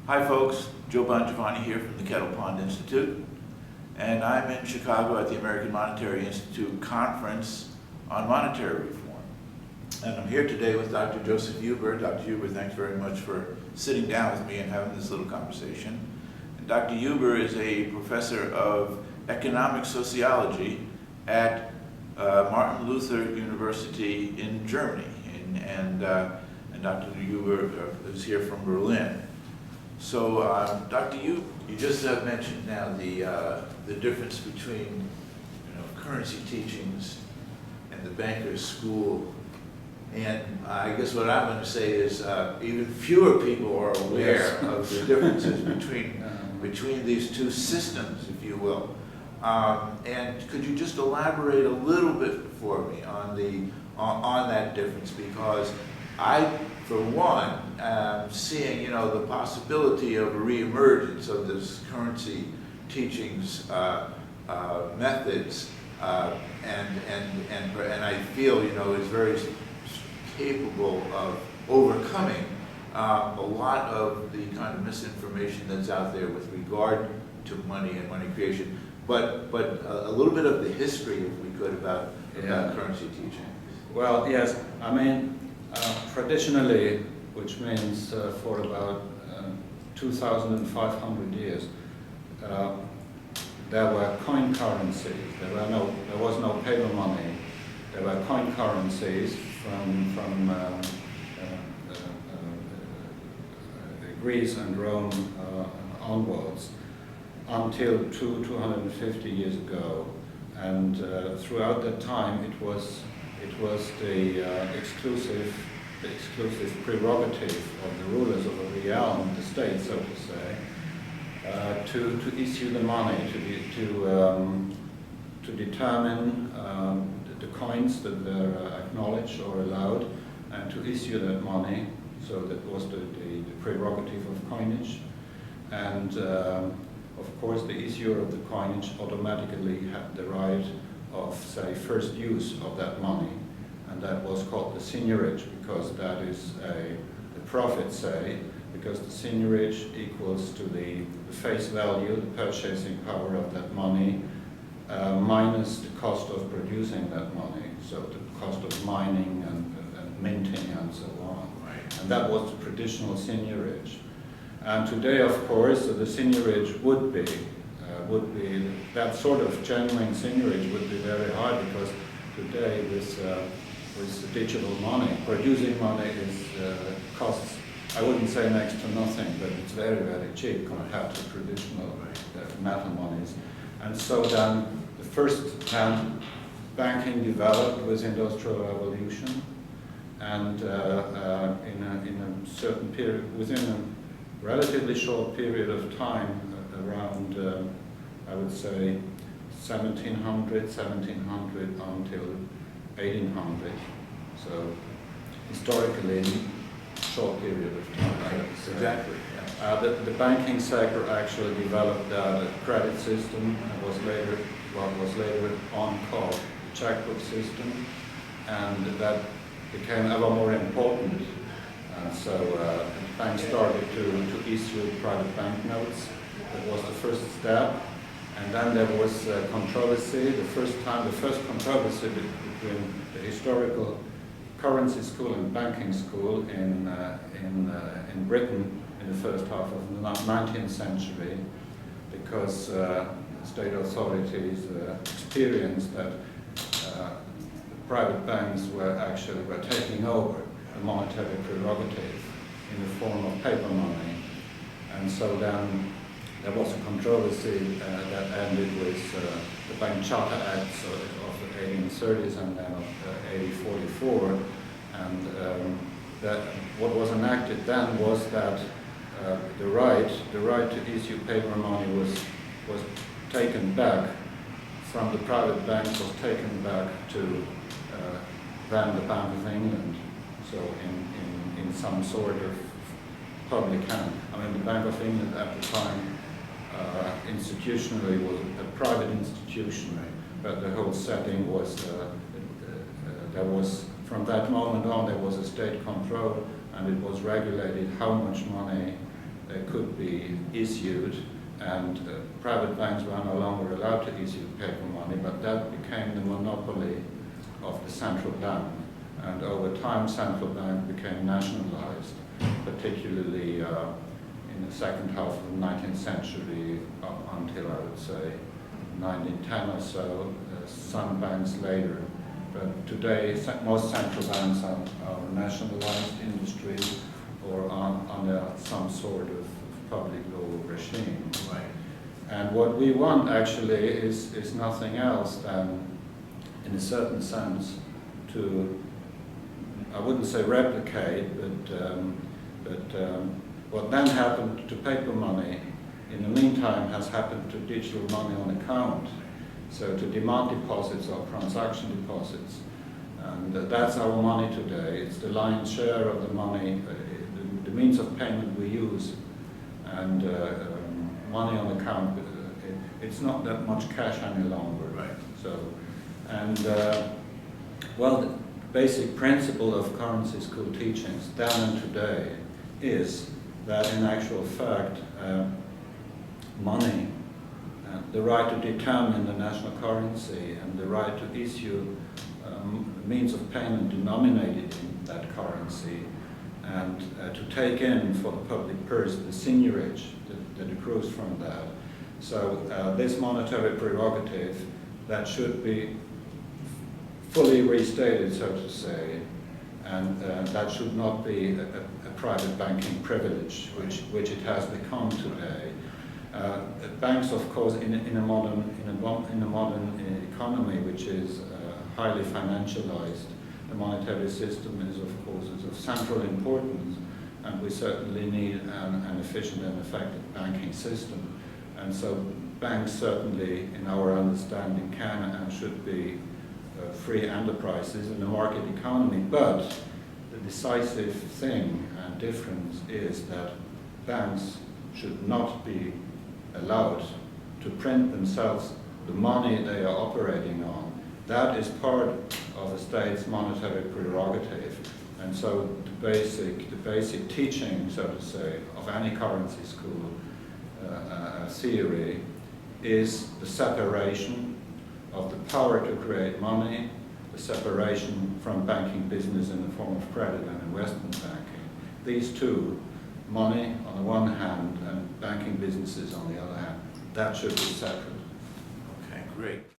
Hi folks, Joe Bongiovanni here from the Kettle Pond Institute, and I'm in Chicago at the American Monetary Institute Conference on Monetary Reform. And I'm here today with Dr. Joseph Huber. Dr. Huber, thanks very much for sitting down with me and having this little conversation. And Dr. Huber is a professor of economic sociology at Martin Luther University in Germany, and Dr. Huber is here from Berlin. So, Dr. you just mentioned now the difference between currency teachings and the banker's school, and I guess what I'm going to say is even fewer people are aware of the differences between these two systems, if you will. And could you just elaborate a little bit for me on that difference, because I, for one, seeing the possibility of a reemergence of this currency teachings methods, and I feel is very capable of overcoming a lot of the kind of misinformation that's out there with regard to money and money creation. But a little bit of the history, if we could, about currency teaching. Well, yes. I mean, traditionally, which means for about 2,500 years, there were coin currencies. There was no paper money. There were coin currencies from Greece and Rome onwards until 250 years ago, and throughout that time it was the exclusive prerogative of the rulers of a realm, the state, so to say, to issue the money, to determine the coins that were acknowledged or allowed, and to issue that money. So that was the prerogative of coinage, and of course the issuer of the coinage automatically had the right of, say, first use of that money, and that was called the seigniorage, because that is the profits say, because the seigniorage equals to the face value, the purchasing power of that money, minus the cost of producing that money, so the cost of mining and minting and so on. Right. And that was the traditional seigniorage. And today, of course, the seigniorage would be that sort of genuine seigniorage would be very hard, because today with digital money, producing money costs, I wouldn't say next to nothing, but it's very, very cheap compared to traditional metal monies. And so then the first time banking developed with Industrial Revolution, and in a certain period, within a relatively short period of time, around I would say 1700 until 1800. So historically, short period of time. Right. Exactly. Yeah. The banking sector actually developed a credit system, and was later on called the checkbook system, and that became ever more important. And so banks started to issue private banknotes. That was the first step. And then there was controversy. The first controversy between the historical currency school and banking school in Britain in the first half of the 19th century, because state authorities experienced that private banks were taking over the monetary prerogative in the form of paper money. And so then there was a controversy that ended with the Bank Charter Acts of the 1830s and then of 1844. And that what was enacted then was that the right to issue paper money was taken back from the private banks, was taken back to then the Bank of England. So in some sort of public hand. I mean, the Bank of England at the time institutionally was a private institution, but the whole setting was there was, from that moment on, there was a state control, and it was regulated how much money could could be issued, and private banks were no longer allowed to issue paper money, but that became the monopoly of the central bank. And over time, central bank became nationalized, particularly in the second half of the 19th century up until, I would say, 1910 or so, some banks later. But today, most central banks are nationalized industries or are under some sort of public law regime. Right. And what we want actually is nothing else than, in a certain sense, to, I wouldn't say replicate, but what then happened to paper money in the meantime has happened to digital money on account. So to demand deposits or transaction deposits. And that's our money today. It's the lion's share of the money, the means of payment we use. And money on account, it's not that much cash any longer. Right. So, and well, the basic principle of currency school teachings then and today is that in actual fact, money, the right to determine the national currency and the right to issue means of payment denominated in that currency, and to take in for the public purse the seigniorage that accrues from that. So this monetary prerogative that should be fully restated, so to say, and that should not be a private banking privilege, which it has become today. Banks, of course, in a modern economy, which is highly financialized, the monetary system is, of course, of central importance, and we certainly need an efficient and effective banking system. And so banks certainly, in our understanding, can and should be free enterprises in a market economy. But the decisive thing and difference is that banks should not be allowed to print themselves the money they are operating on. That is part of a state's monetary prerogative. And so the basic teaching, so to say, of any currency school theory is the separation of the power to create money, the separation from banking business in the form of credit and investment banking. These two, money on the one hand and banking businesses on the other hand, that should be separate. Okay, great.